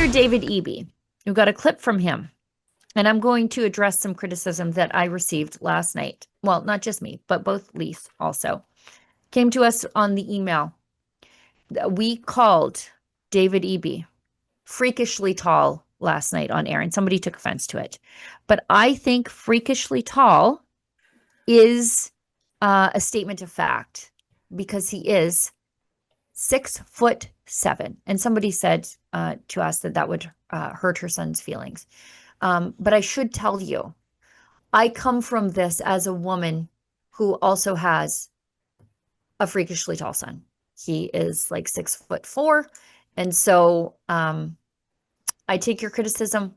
Premier David Eby. We've got a clip from him, and I'm going to address some criticism that I received last night. Well, not just me, but both Leith also came to us on the email. We called David Eby freakishly tall last night on air, and somebody took offense to it. But I think freakishly tall is a statement of fact because he is 6'7", and somebody said to us that that would hurt her son's feelings. But I should tell you, I come from this as a woman who also has a freakishly tall son. He is like 6'4", and so I take your criticism,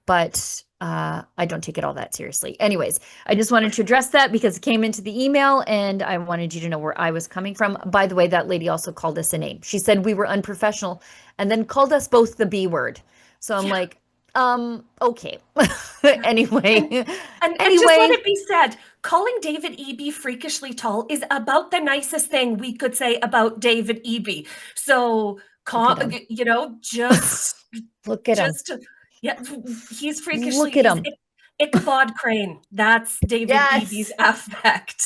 but I don't take it all that seriously. Anyways, I just wanted to address that because it came into the email and I wanted you to know where I was coming from. By the way, that lady also called us a name. She said we were unprofessional and then called us both the B word. So I'm like, okay. Anyway, And just let it be said, calling David Eby freakishly tall is about the nicest thing we could say about David Eby. So, just look at him. just yeah, he's Look freakishly. at He's him. Ichabod Crane. That's David Eby's Yes. affect.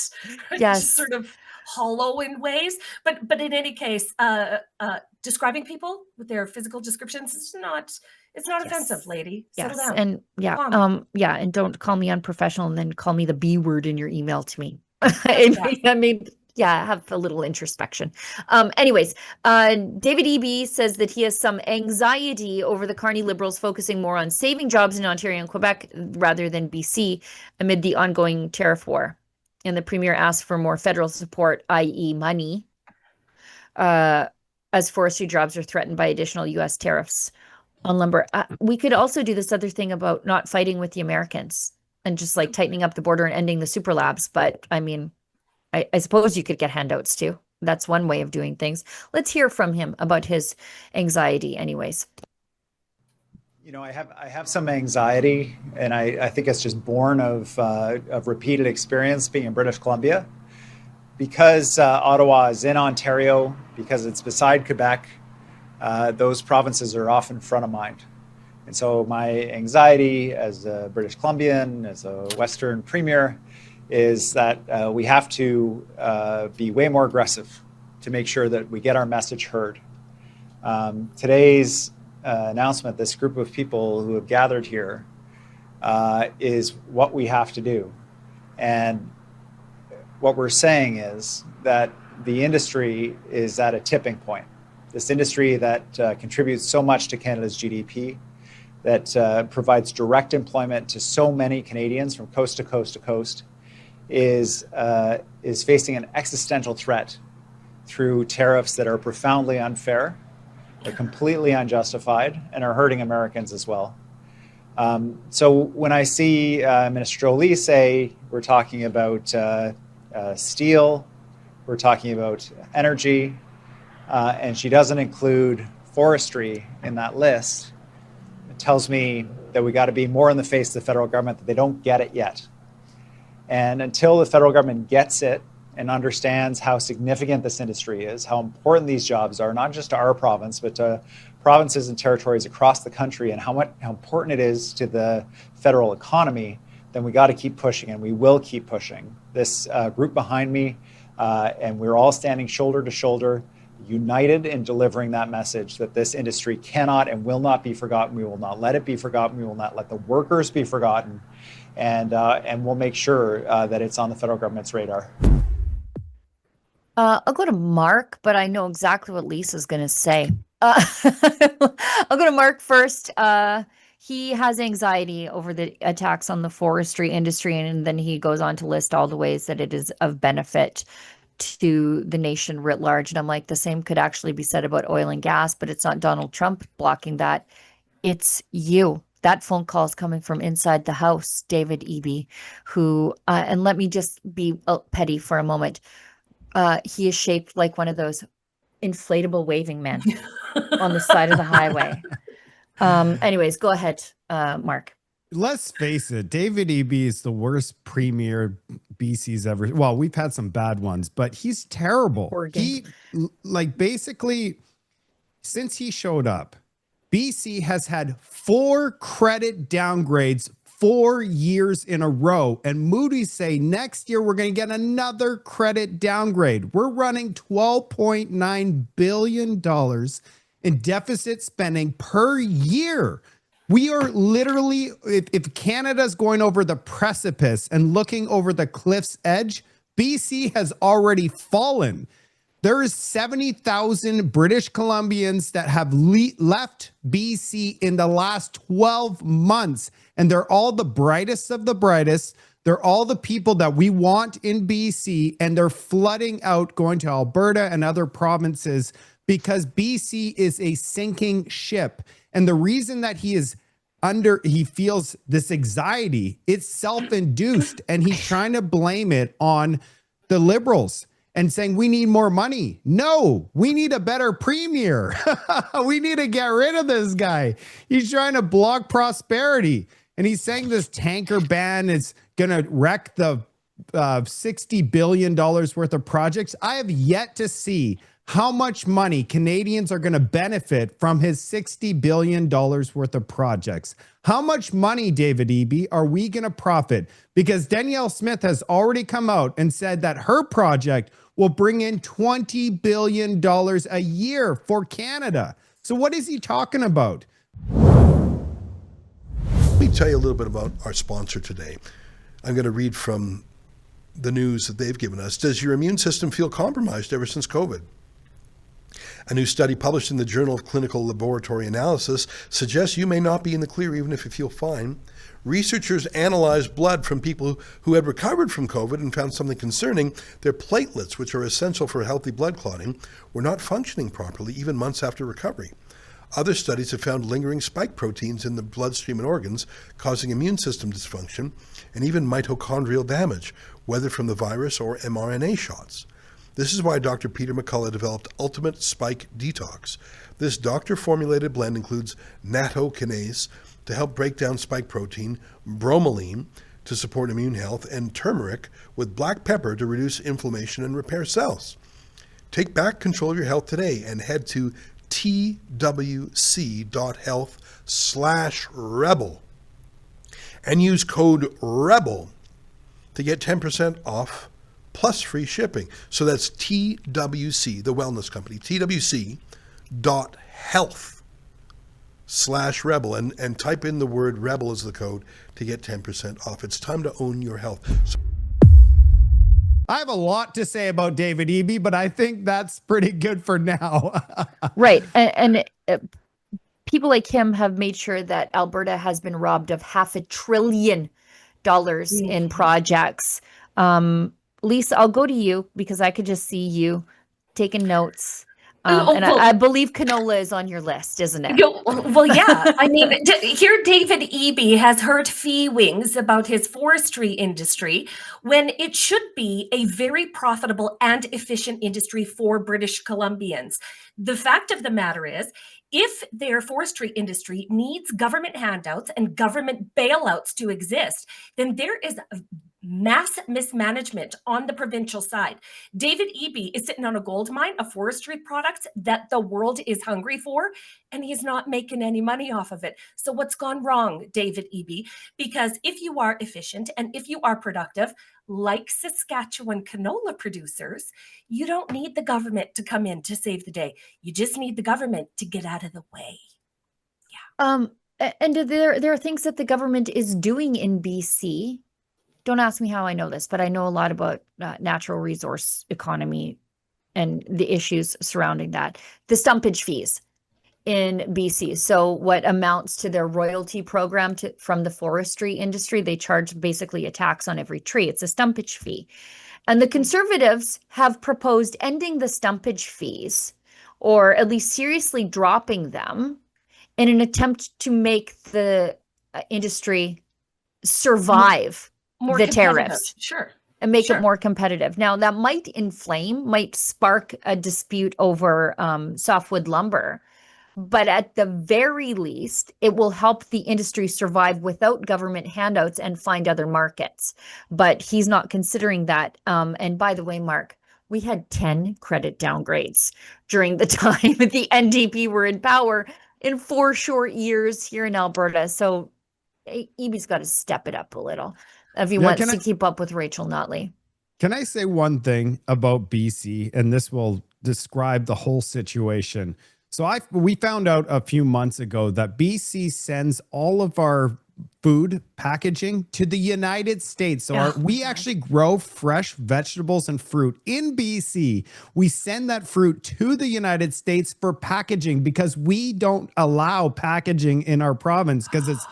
Just Yes. sort of hollow in ways, but in any case, describing people with their physical descriptions is not. It's not offensive, Yes. lady. Settle Yes. down. And yeah, Calm. yeah, and don't call me unprofessional and then call me the B word in your email to me. Just that. I mean, yeah, have a little introspection. Anyways, David Eby says that he has some anxiety over the Carney Liberals focusing more on saving jobs in Ontario and Quebec rather than BC amid the ongoing tariff war. And the Premier asked for more federal support, i.e. money, as forestry jobs are threatened by additional U.S. tariffs on lumber. We could also do this other thing about not fighting with the Americans and just like tightening up the border and ending the super labs. But I mean, I suppose you could get handouts too. That's one way of doing things. Let's hear from him about his anxiety, anyways. I have some anxiety, and I think it's just born of repeated experience being in British Columbia, because Ottawa is in Ontario, because it's beside Quebec. Those provinces are often front of mind. And so my anxiety as a British Columbian, as a Western premier, is that we have to be way more aggressive to make sure that we get our message heard. Today's announcement, this group of people who have gathered here, is what we have to do. And what we're saying is that the industry is at a tipping point. This industry that contributes so much to Canada's GDP, that provides direct employment to so many Canadians from coast to coast to coast, is facing an existential threat through tariffs that are profoundly unfair, are completely unjustified, and are hurting Americans as well. So when I see Minister Jolie say we're talking about steel, we're talking about energy, and she doesn't include forestry in that list, it tells me that we got to be more in the face of the federal government, that they don't get it yet. And until the federal government gets it and understands how significant this industry is, how important these jobs are, not just to our province, but to provinces and territories across the country, and how important it is to the federal economy, then we got to keep pushing, and we will keep pushing. This group behind me, and we're all standing shoulder to shoulder, united in delivering that message that this industry cannot and will not be forgotten. We will not let it be forgotten. We will not let the workers be forgotten. And we'll make sure that it's on the federal government's radar. I'll go to Mark, but I know exactly what Lisa's going to say. I'll go to Mark first. He has anxiety over the attacks on the forestry industry, and then he goes on to list all the ways that it is of benefit to the nation writ large. And I'm like, the same could actually be said about oil and gas, but it's not Donald Trump blocking that. It's you. That phone call is coming from inside the house, David Eby, who, and let me just be petty for a moment. He is shaped like one of those inflatable waving men on the side of the highway. Anyways, go ahead, Mark. Let's face it, David Eby is the worst premier BC's ever. Well, we've had some bad ones, but he's terrible. He, like, basically, since he showed up, BC has had 4 credit downgrades 4 years in a row. And Moody's say next year we're going to get another credit downgrade. We're running $12.9 billion in deficit spending per year. We are literally, if Canada's going over the precipice and looking over the cliff's edge, BC has already fallen. There is 70,000 British Columbians that have left BC in the last 12 months, and they're all the brightest of the brightest. They're all the people that we want in BC, and they're flooding out, going to Alberta and other provinces because BC is a sinking ship. And the reason that he feels this anxiety, it's self-induced, and he's trying to blame it on the Liberals and saying we need more money. No, we need a better premier. We need to get rid of this guy. He's trying to block prosperity. And he's saying this tanker ban is going to wreck the $60 billion worth of projects. I have yet to see how much money Canadians are going to benefit from his $60 billion worth of projects. How much money, David Eby, are we going to profit? Because Danielle Smith has already come out and said that her project will bring in $20 billion a year for Canada. So what is he talking about? Let me tell you a little bit about our sponsor today. I'm going to read from the news that they've given us. Does your immune system feel compromised ever since COVID? A new study published in the Journal of Clinical Laboratory Analysis suggests you may not be in the clear even if you feel fine. Researchers analyzed blood from people who had recovered from COVID and found something concerning. Their platelets, which are essential for healthy blood clotting, were not functioning properly even months after recovery. Other studies have found lingering spike proteins in the bloodstream and organs, causing immune system dysfunction and even mitochondrial damage, whether from the virus or mRNA shots. This is why Dr. Peter McCullough developed Ultimate Spike Detox. This doctor-formulated blend includes nattokinase to help break down spike protein, bromelain to support immune health, and turmeric with black pepper to reduce inflammation and repair cells. Take back control of your health today and head to twc.health/rebel and use code REBEL to get 10% off plus free shipping. So that's TWC, the wellness company, twc.health/rebel, and type in the word rebel as the code to get 10% off. It's time to own your health. I have a lot to say about David Eby, but I think that's pretty good for now. Right. And people like him have made sure that Alberta has been robbed of $500 billion in projects. Lisa, I'll go to you because I could just see you taking notes. I believe canola is on your list, isn't it? Well, yeah. I mean, here David Eby has heard feelings about his forestry industry when it should be a very profitable and efficient industry for British Columbians. The fact of the matter is, if their forestry industry needs government handouts and government bailouts to exist, then there is mass mismanagement on the provincial side. David Eby is sitting on a gold mine of forestry products that the world is hungry for, and he's not making any money off of it. So what's gone wrong, David Eby? Because if you are efficient and if you are productive, like Saskatchewan canola producers, you don't need the government to come in to save the day. You just need the government to get out of the way. Yeah. And there are things that the government is doing in BC. Don't ask me how I know this, but I know a lot about natural resource economy and the issues surrounding that. The stumpage fees in BC. So what amounts to their royalty program from the forestry industry, they charge basically a tax on every tree. It's a stumpage fee. And the Conservatives have proposed ending the stumpage fees, or at least seriously dropping them, in an attempt to make the industry survive more the tariffs. Sure. And make it more competitive. Now, that might spark a dispute over softwood lumber. But at the very least, it will help the industry survive without government handouts and find other markets. But he's not considering that. And by the way, Mark, we had 10 credit downgrades during the time the NDP were in power. in 4 short years here in Alberta. So EB's got to step it up a little if he wants to keep up with Rachel Notley. Can I say one thing about BC, and this will describe the whole situation? So we found out a few months ago that BC sends all of our food packaging to the United States. So we actually grow fresh vegetables and fruit in BC. We send that fruit to the United States for packaging because we don't allow packaging in our province because it's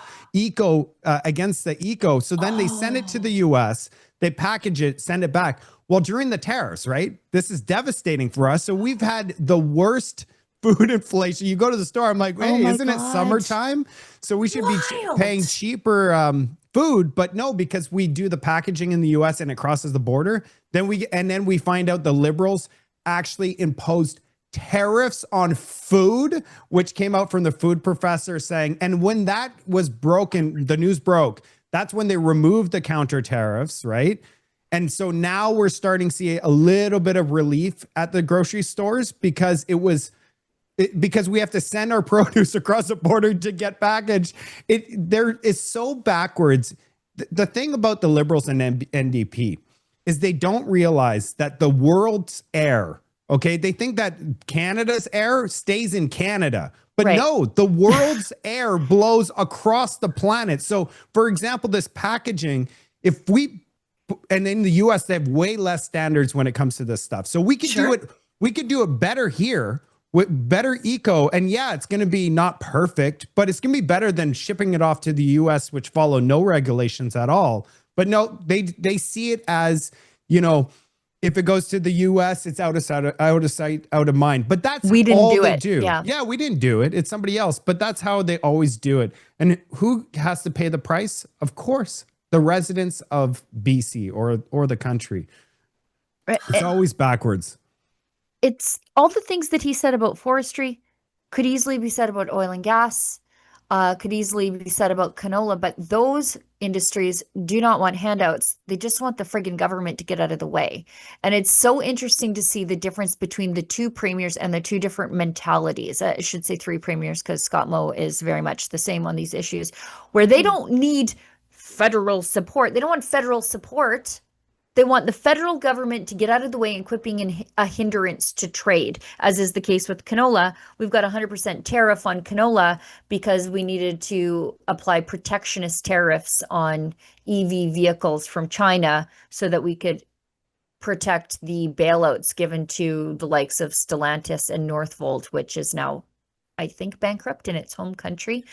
against the eco. So then they send it to the US, they package it, send it back. Well, during the tariffs, right? This is devastating for us. So we've had the worst food inflation. You go to the store, I'm like, hey, isn't it summertime? So we should be paying cheaper food, but no, because we do the packaging in the US and it crosses the border. Then we find out the Liberals actually imposed tariffs on food, which came out from the food professor saying, and when that was broken, the news broke, that's when they removed the counter tariffs, right? And so now we're starting to see a little bit of relief at the grocery stores because because we have to send our produce across the border to get packaged. There is so backwards. The thing about the Liberals and NDP is they don't realize that the world's air, okay, they think that Canada's air stays in Canada. But no, the world's air blows across the planet. So, for example, this packaging, and in the US, they have way less standards when it comes to this stuff. So we could do it. We could do it better here with better eco. And yeah, it's going to be not perfect, but it's going to be better than shipping it off to the US, which follow no regulations at all. But no, they see it as, if it goes to the US, it's out of sight, out of mind. But that's we didn't all do they it. do. Yeah, we didn't do it. It's somebody else. But that's how they always do it. And who has to pay the price? Of course, the residents of BC or the country. It's always backwards. It's all the things that he said about forestry could easily be said about oil and gas, could easily be said about canola, but those industries do not want handouts. They just want the friggin' government to get out of the way. And it's so interesting to see the difference between the two premiers and the two different mentalities. I should say three premiers because Scott Moe is very much the same on these issues, where they don't need federal support. They don't want federal support. They want the federal government to get out of the way and quit being a hindrance to trade, as is the case with canola. We've got 100% tariff on canola because we needed to apply protectionist tariffs on EV vehicles from China so that we could protect the bailouts given to the likes of Stellantis and Northvolt, which is now, I think, bankrupt in its home country.